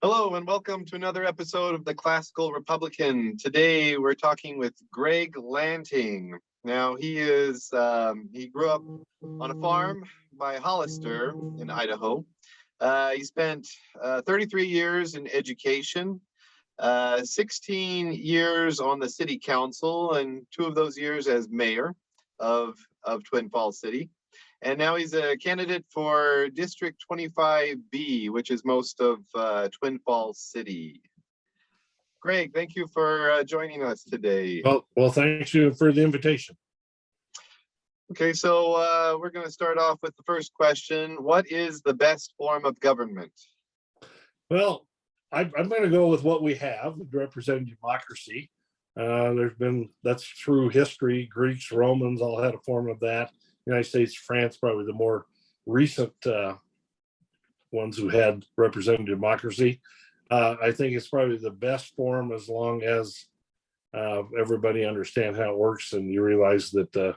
Hello and welcome to another episode of the Classical Republican. Today we're talking with Greg Lanting. Now he grew up on a farm by Hollister in Idaho. He spent 33 years in education, 16 years on the city council, and 2 of those years as mayor of Twin Falls City. And now he's a candidate for District 25B, which is most of Twin Falls City. Greg, thank you for joining us today. Well, thank you for the invitation. Okay, so we're going to start off with the first question. What is the best form of government? Well, I'm going to go with what we have, representative democracy. That's through history. Greeks, Romans all had a form of that. United States, France, probably the more recent ones who had representative democracy. I think it's probably the best form as long as everybody understands how it works and you realize that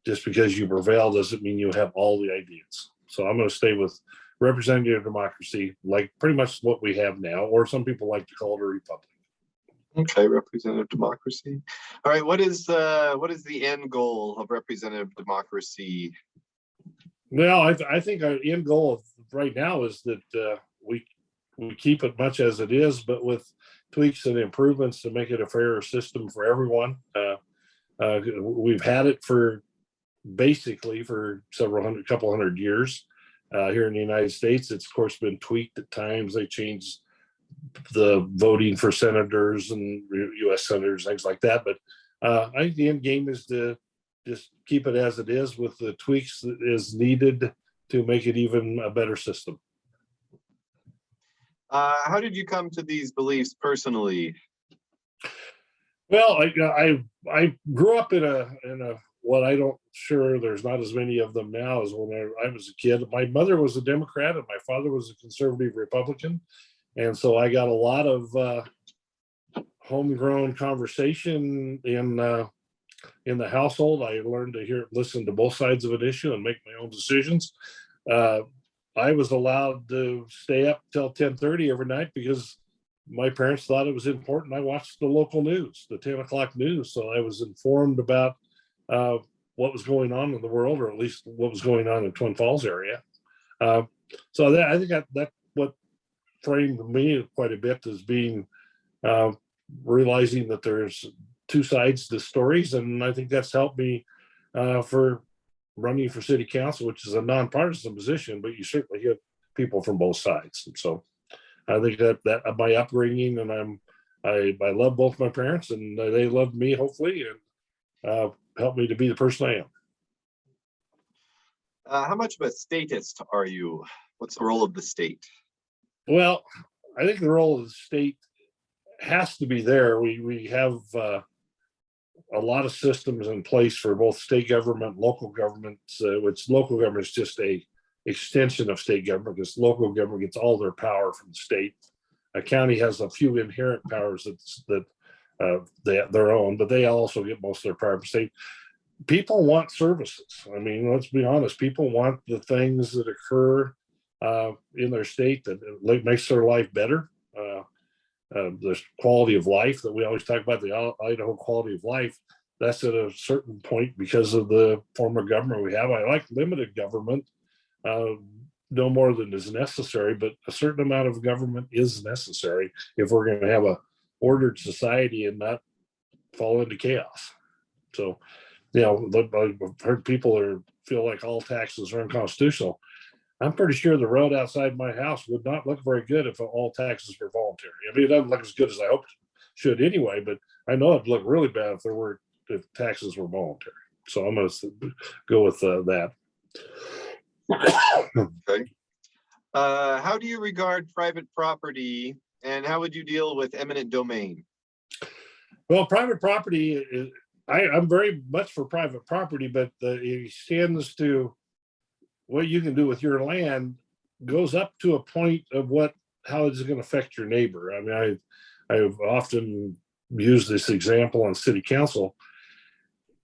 just because you prevail doesn't mean you have all the ideas. So I'm going to stay with representative democracy, like pretty much what we have now, or some people like to call it a republic. Okay, representative democracy. All right, what is the end goal of representative democracy? Well, I think our end goal right now is that we keep it much as it is, but with tweaks and improvements to make it a fairer system for everyone. We've had it basically for couple hundred years here in the United States. It's of course been tweaked at times. They changed the voting for senators and U.S. senators, things like that. But I think the end game is to just keep it as it is with the tweaks that is needed to make it even a better system. How did you come to these beliefs personally? Well, I grew up in a what I don't sure there's not as many of them now as when I was a kid. My mother was a Democrat and my father was a conservative Republican. And so I got a lot of homegrown conversation in the household. I learned to listen to both sides of an issue and make my own decisions. I was allowed to stay up till 10:30 every night because my parents thought it was important. I watched the local news, the 10 o'clock news. So I was informed about what was going on in the world, or at least what was going on in Twin Falls area. So I think that what framed me quite a bit as being realizing that there's 2 sides to stories, and I think that's helped me for running for city council, which is a nonpartisan position, but you certainly get people from both sides. And so I think that my upbringing, and I love both my parents, and they love me hopefully, and helped me to be the person I am. How much of a statist are you? What's the role of the state? Well, I think the role of the state has to be there. We have a lot of systems in place for both state government, local governments, which local government is just a extension of state government, because local government gets all their power from the state. A county has a few inherent powers that their own, but they also get most of their power from the state. People want services. I mean, let's be honest. People want the things that occur in their state that makes their life better. There's quality of life that we always talk about, the Idaho quality of life. That's at a certain point because of the form of government we have. I like limited government, no more than is necessary, but a certain amount of government is necessary if we're going to have a ordered society and not fall into chaos. So, I've heard people feel like all taxes are unconstitutional. I'm pretty sure the road outside my house would not look very good if all taxes were voluntary. I mean, it doesn't look as good as I hoped it should anyway, but I know it'd look really bad if taxes were voluntary. So I'm going to go with that. Okay. How do you regard private property, and how would you deal with eminent domain? Well, private property, I'm very much for private property, but it extends to what you can do with your land goes up to a point of how it's going to affect your neighbor. I mean, I've often used this example on city council.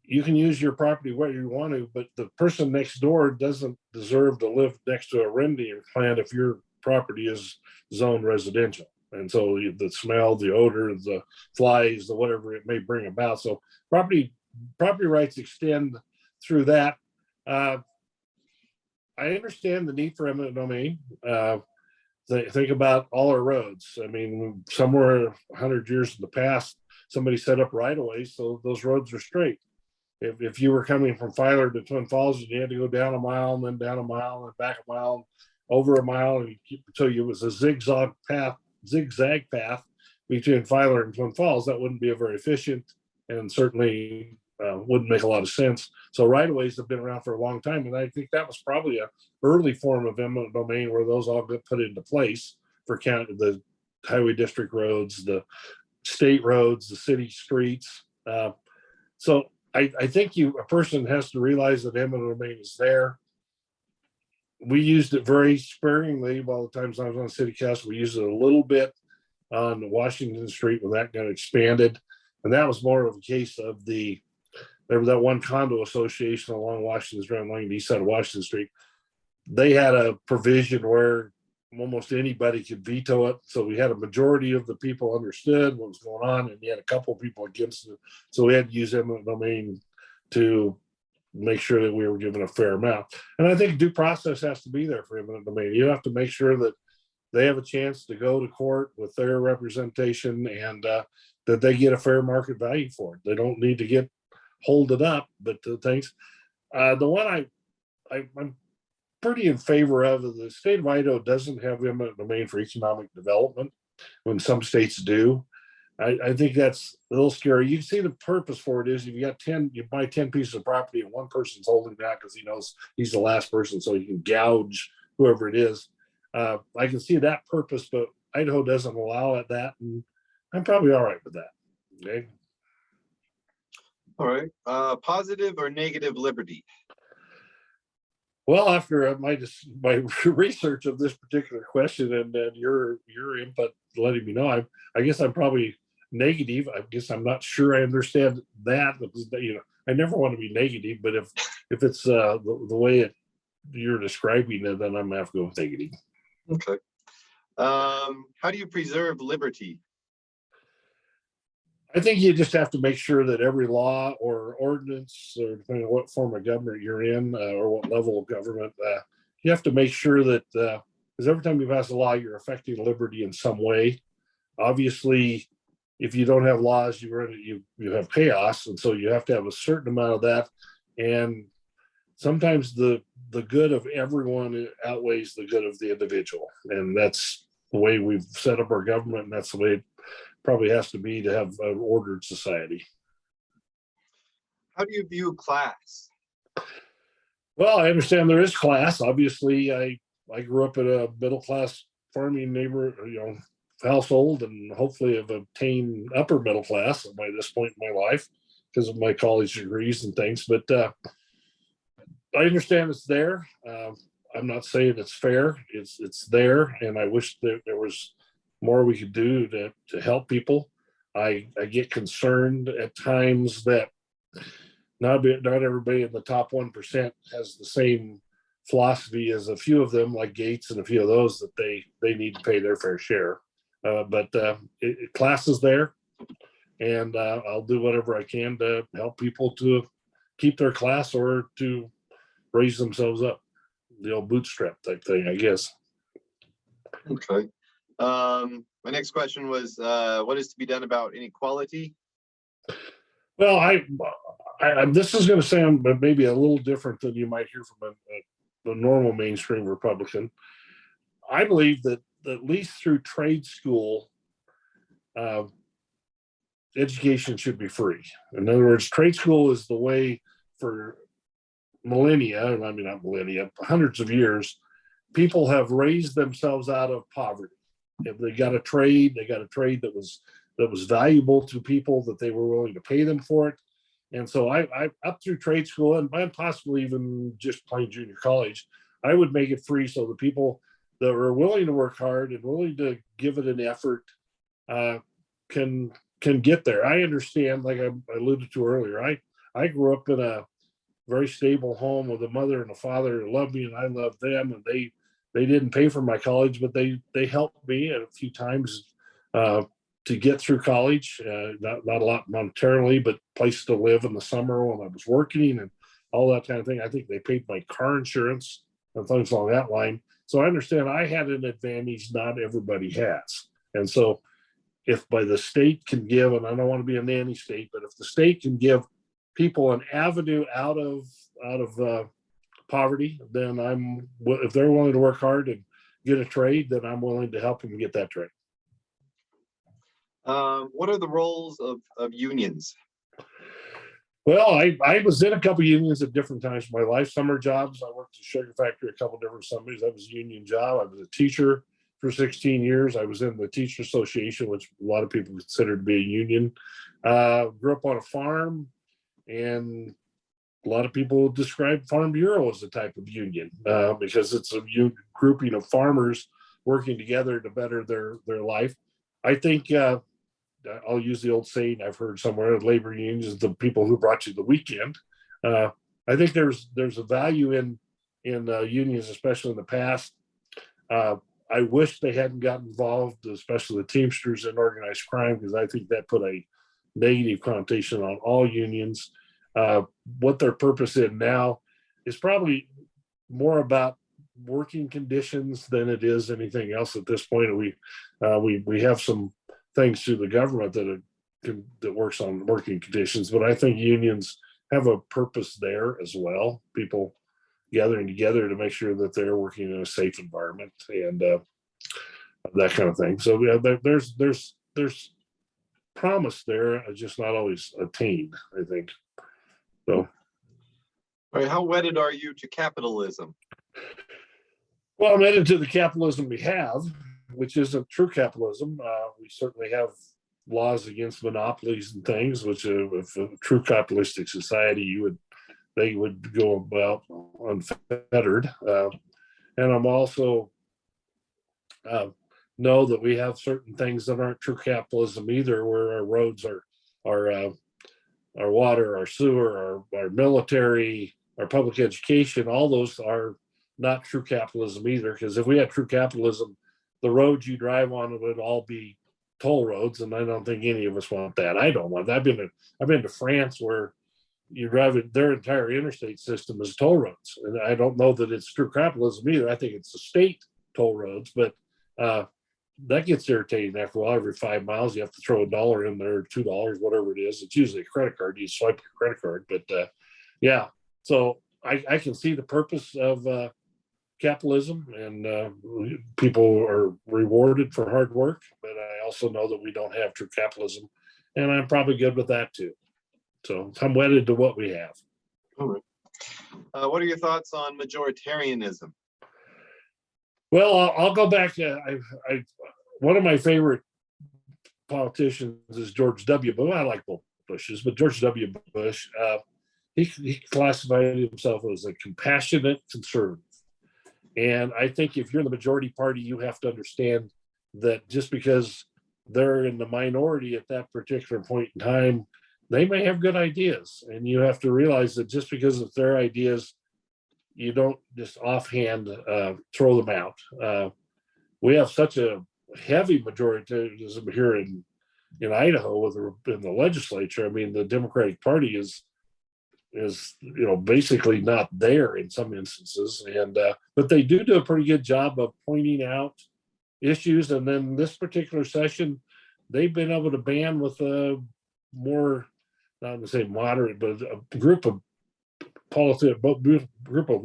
You can use your property where you want to, but the person next door doesn't deserve to live next to a rendering plant if your property is zoned residential. And so the smell, the odor, the flies, the whatever it may bring about. So property rights extend through that. I understand the need for eminent domain. Think about all our roads. I mean, somewhere 100 years in the past, somebody set up right of ways so those roads are straight. If you were coming from Filer to Twin Falls, you had to go down a mile and then down a mile and back a mile, over a mile, and until it was a zigzag path between Filer and Twin Falls. That wouldn't be a very efficient, and certainly wouldn't make a lot of sense. So right-of-ways have been around for a long time, and I think that was probably an early form of eminent domain where those all get put into place for the highway district roads, the state roads, the city streets. So I think a person has to realize that eminent domain is there. We used it very sparingly. By the times I was on city council, we used it a little bit on Washington Street when that got expanded. And that was more of a case of there was that one condo association along Washington Street, along the east side of Washington Street. They had a provision where almost anybody could veto it. So we had a majority of the people understood what was going on, and you had a couple of people against it. So we had to use eminent domain to make sure that we were given a fair amount. And I think due process has to be there for eminent domain. You have to make sure that they have a chance to go to court with their representation, and that they get a fair market value for it. They don't need to get holded up, but things. The one I'm pretty in favor of the state of Idaho doesn't have eminent domain for economic development when some states do. I think that's a little scary. You can see the purpose for it is if you buy 10 pieces of property and one person's holding that because he knows he's the last person, so he can gouge whoever it is. I can see that purpose, but Idaho doesn't allow that, and I'm probably all right with that. Okay. All right. Positive or negative liberty? Well, after my research of this particular question and your input letting me know, I guess I'm probably negative. I guess I'm not sure I understand that. I never want to be negative, but if it's the way you're describing it, then I'm gonna have to go with negative. Okay. How do you preserve liberty? I think you just have to make sure that every law or ordinance, or depending on what form of government you're in, or what level of government, you have to make sure that, because every time you pass a law, you're affecting liberty in some way. Obviously, if you don't have laws, you have chaos, and so you have to have a certain amount of that. And sometimes the good of everyone outweighs the good of the individual, and that's the way we've set up our government, and that's the way it probably has to be to have an ordered society. How do you view class? Well, I understand there is class. Obviously, I grew up in a middle class farming household, and hopefully have obtained upper middle class by this point in my life because of my college degrees and things. But I understand it's there. I'm not saying it's fair. It's there, and I wish that there was more we could do to help people. I get concerned at times that not everybody in the top 1% has the same philosophy as a few of them, like Gates and a few of those, that they need to pay their fair share. But class is there, and I'll do whatever I can to help people to keep their class or to raise themselves up. The old bootstrap type thing, I guess. Okay. My next question was, what is to be done about inequality? Well, I this is going to sound maybe a little different than you might hear from the normal mainstream Republican. I believe that at least through trade school, education should be free. In other words, trade school is the way for millennia, I mean, not millennia, hundreds of years, people have raised themselves out of poverty. If they got a trade, that was valuable to people, that they were willing to pay them for it. And so I up through trade school and possibly even just plain junior college, I would make it free so the people that are willing to work hard and willing to give it an effort can get there. I understand, like I alluded to earlier, I grew up in a very stable home with a mother and a father who loved me, and I loved them, and they didn't pay for my college, but they helped me a few times to get through college. Not a lot monetarily, but place to live in the summer when I was working and all that kind of thing. I think they paid my car insurance and things along that line. So I understand I had an advantage not everybody has. And so if by the state can give, and I don't want to be a nanny state, but if the state can give people an avenue out of poverty, then if they're willing to work hard and get a trade, then I'm willing to help them get that trade. What are the roles of unions? Well, I was in a couple of unions at different times in my life. Summer jobs, I worked at a sugar factory a couple of different summers. That was a union job. I was a teacher for 16 years. I was in the Teacher Association, which a lot of people consider to be a union. Grew up on a farm, and a lot of people describe Farm Bureau as a type of union because it's a grouping of farmers working together to better their life. I think I'll use the old saying I've heard somewhere: labor unions is the people who brought you the weekend. I think there's a value in unions, especially in the past. I wish they hadn't gotten involved, especially the Teamsters, in organized crime, because I think that put a negative connotation on all unions. What their purpose in now is probably more about working conditions than it is anything else at this point. We have some things through the government that works on working conditions, but I think unions have a purpose there as well. People gathering together to make sure that they're working in a safe environment and that kind of thing. So yeah, there's promise there, just not always attained, I think. So, all right, how wedded are you to capitalism? Well, I'm headed to the capitalism we have, which isn't true capitalism. We certainly have laws against monopolies and things, which if a true capitalistic society, they would go about unfettered. And I'm also know that we have certain things that aren't true capitalism either, where our roads, our water, our sewer, our military, our public education, all those are not true capitalism either. Because if we had true capitalism, the roads you drive on would all be toll roads, and I don't think any of us want that. I don't want that. I've been to France where you drive it, their entire interstate system is toll roads, and I don't know that it's true capitalism either. I think it's the state toll roads, but that gets irritating after a while. Every 5 miles, you have to throw $1 in there, $2, whatever it is. It's usually a credit card. You swipe your credit card, but yeah. So I can see the purpose of capitalism, and people are rewarded for hard work, but I also know that we don't have true capitalism, and I'm probably good with that too. So I'm wedded to what we have. All right. What are your thoughts on majoritarianism? Well, I'll go back. One of my favorite politicians is George W. Bush. I like both Bushes, but George W. Bush, he classified himself as a compassionate conservative. And I think if you're in the majority party, you have to understand that just because they're in the minority at that particular point in time, they may have good ideas. And you have to realize that just because it's their ideas, you don't just offhand throw them out. We have such a heavy majoritarianism here in Idaho in the legislature. I mean, the Democratic Party is basically not there in some instances, and but they do a pretty good job of pointing out issues. And then this particular session, they've been able to ban with a more, not to say moderate, but a group of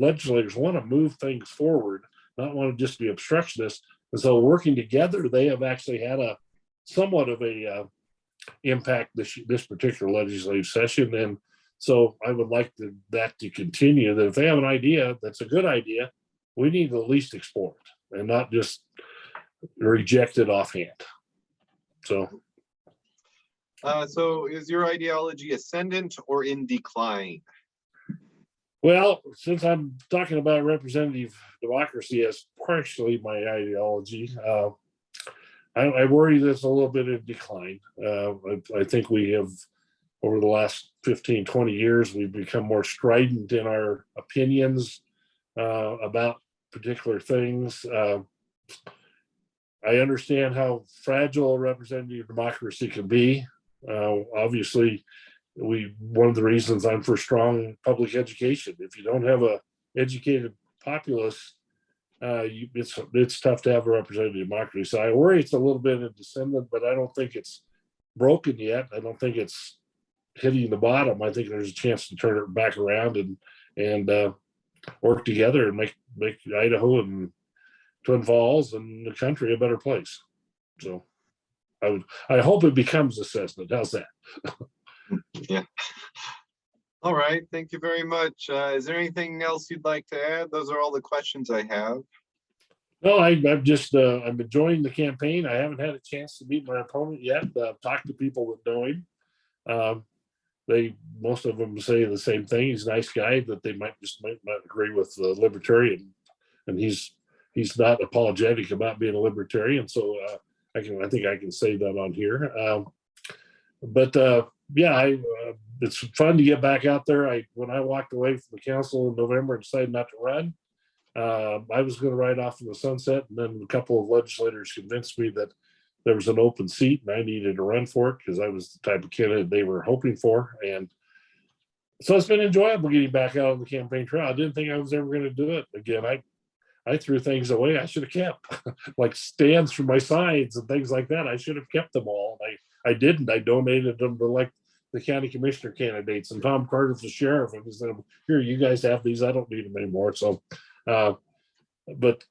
legislators want to move things forward, not want to just be obstructionists. And so working together, they have actually had a somewhat of a impact this particular legislative session. And so I would like that to continue, that if they have an idea that's a good idea, we need to at least explore it and not just reject it offhand. So is your ideology ascendant or in decline? Well, since I'm talking about representative democracy as partially my ideology, I worry that it's a little bit in decline. I think we have, over the last 15, 20 years, we've become more strident in our opinions about particular things. I understand how fragile representative democracy can be. Obviously, one of the reasons I'm for strong public education. If you don't have a educated populace, it's tough to have a representative democracy. So I worry it's a little bit of Ascendant, but I don't think it's broken yet. I don't think it's hitting the bottom. I think there's a chance to turn it back around and work together and make Idaho and Twin Falls and the country a better place. So I hope it becomes Ascendant. How's that? Yeah. All right. Thank you very much. Is there anything else you'd like to add? Those are all the questions I have. No, I'm just I'm enjoying the campaign. I haven't had a chance to meet my opponent yet. Talk to people that know him. Most of them say the same thing. He's a nice guy, that they might not agree with the libertarian, and he's not apologetic about being a libertarian. So I think I can say that on here. Yeah, it's fun to get back out there. When I walked away from the council in November and decided not to run, I was going to ride off in the sunset, and then a couple of legislators convinced me that there was an open seat and I needed to run for it because I was the type of candidate they were hoping for. And so it's been enjoyable getting back out on the campaign trail. I didn't think I was ever going to do it again. I threw things away I should have kept, like stands for my signs and things like that. I should have kept them all. I didn't. I donated them to like the county commissioner candidates, and Tom Carter's the sheriff. And he said, "Here, you guys have these. I don't need them anymore." So, but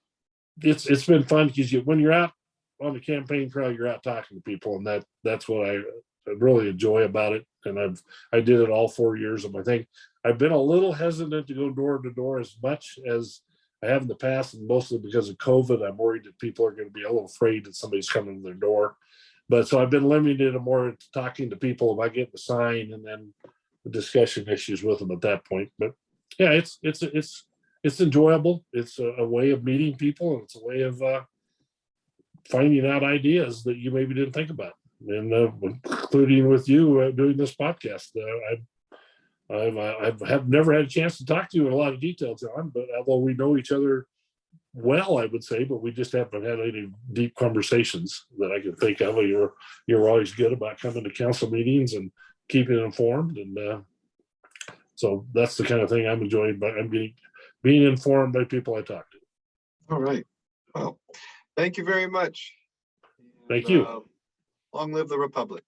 it's been fun because when you're out on the campaign trail, you're out talking to people, and that's what I really enjoy about it. And I did it all 4 years of my thing. I've been a little hesitant to go door to door as much as I have in the past, and mostly because of COVID. I'm worried that people are going to be a little afraid that somebody's coming to their door. But so I've been limited more to talking to people about getting the sign and then the discussion issues with them at that point. But yeah, it's enjoyable. It's a way of meeting people, and it's a way of finding out ideas that you maybe didn't think about, and including with you doing this podcast. I've never had a chance to talk to you in a lot of detail, John, but although we know each other well, I would say, but we just haven't had any deep conversations that I can think of. You're always good about coming to council meetings and keeping informed, and so that's the kind of thing I'm enjoying. But I'm being informed by people I talk to. All right. Well, thank you very much. Thank you. Long live the Republic.